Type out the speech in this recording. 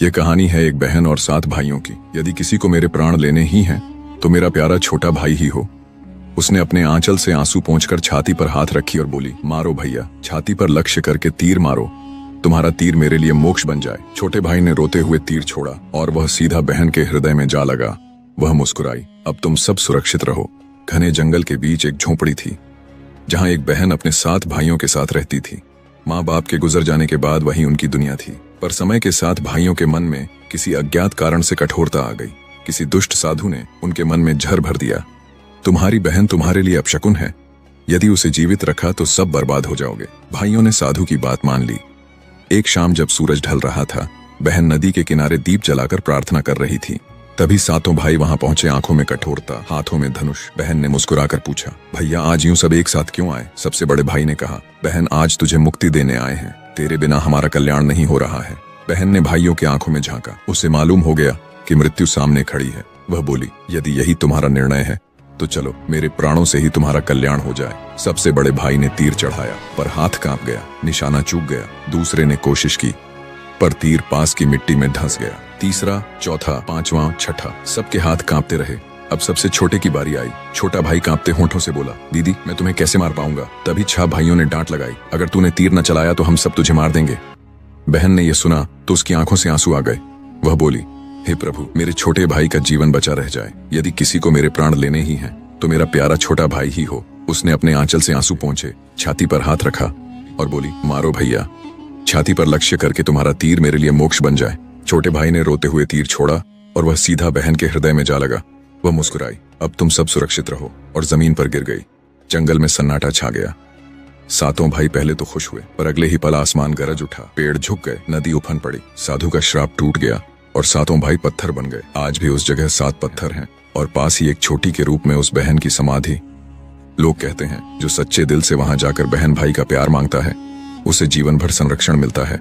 ये कहानी है एक बहन और 7 भाइयों की। यदि किसी को मेरे प्राण लेने ही हैं, तो मेरा प्यारा छोटा भाई ही हो। उसने अपने आंचल से आंसू पोंछकर छाती पर हाथ रखी और बोली, मारो भैया, छाती पर लक्ष्य करके तीर मारो, तुम्हारा तीर मेरे लिए मोक्ष बन जाए। छोटे भाई ने रोते हुए तीर छोड़ा और वह सीधा बहन के हृदय में जा लगा। वह मुस्कुराई, अब तुम सब सुरक्षित रहो। घने जंगल के बीच एक झोंपड़ी थी, जहां एक बहन अपने 7 भाइयों के साथ रहती थी। माँ बाप के गुजर जाने के बाद वही उनकी दुनिया थी। पर समय के साथ भाइयों के मन में किसी अज्ञात कारण से कठोरता आ गई। किसी दुष्ट साधु ने उनके मन में झर भर दिया, तुम्हारी बहन तुम्हारे लिए अपशकुन है, यदि उसे जीवित रखा तो सब बर्बाद हो जाओगे। भाइयों ने साधु की बात मान ली। एक शाम जब सूरज ढल रहा था, बहन नदी के किनारे दीप जलाकर प्रार्थना कर रही थी। तभी 7 भाई वहां पहुंचे, आंखों में कठोरता, हाथों में धनुष। बहन ने मुस्कुराकर पूछा, भैया आज यूं सब एक साथ क्यों आए? सबसे बड़े भाई ने कहा, बहन आज तुझे मुक्ति देने आए हैं, तेरे बिना हमारा कल्याण नहीं हो रहा है। बहन ने भाइयों की आंखों में झांका। उसे मालूम हो गया कि मृत्यु सामने खड़ी है। वह बोली, यदि यही तुम्हारा निर्णय है तो चलो, मेरे प्राणों से ही तुम्हारा कल्याण हो जाए। सबसे बड़े भाई ने तीर चढ़ाया, पर हाथ कांप गया, निशाना चूक गया। दूसरे ने कोशिश की, पर तीर पास की मिट्टी में धंस गया। तीसरा, चौथा, 5वां, छठा, सबके हाथ कांपते रहे। अब सबसे छोटे की बारी आई। छोटा भाई कांपते होंठों से बोला, दीदी मैं तुम्हें कैसे मार पाऊंगा? तभी 6 भाइयों ने डांट लगाई, अगर तूने तीर न चलाया तो हम सब तुझे मार देंगे। बहन ने यह सुना तो उसकी आंखों से आंसू आ गए। वह बोली, हे प्रभु, मेरे छोटे भाई का जीवन बचा रह जाए। यदि किसी को मेरे प्राण लेने ही हैं, तो मेरा प्यारा छोटा भाई ही हो। उसने अपने आंचल से आंसू पोंछे, छाती पर हाथ रखा और बोली, मारो भैया, छाती पर लक्ष्य करके तुम्हारा तीर मेरे लिए मोक्ष बन जाए। छोटे भाई ने रोते हुए तीर छोड़ा और वह सीधा बहन के हृदय में जा लगा। वह मुस्कुराई, अब तुम सब सुरक्षित रहो, और जमीन पर गिर गई। जंगल में सन्नाटा छा गया। 7 भाई पहले तो खुश हुए, पर अगले ही पल आसमान गरज उठा, पेड़ झुक गए, नदी उफन पड़ी, साधु का श्राप टूट गया और 7 भाई पत्थर बन गए। आज भी उस जगह 7 पत्थर हैं और पास ही एक छोटी के रूप में उस बहन की समाधि। लोग कहते हैं, जो सच्चे दिल से वहां जाकर बहन भाई का प्यार मांगता है, उसे जीवन भर संरक्षण मिलता है।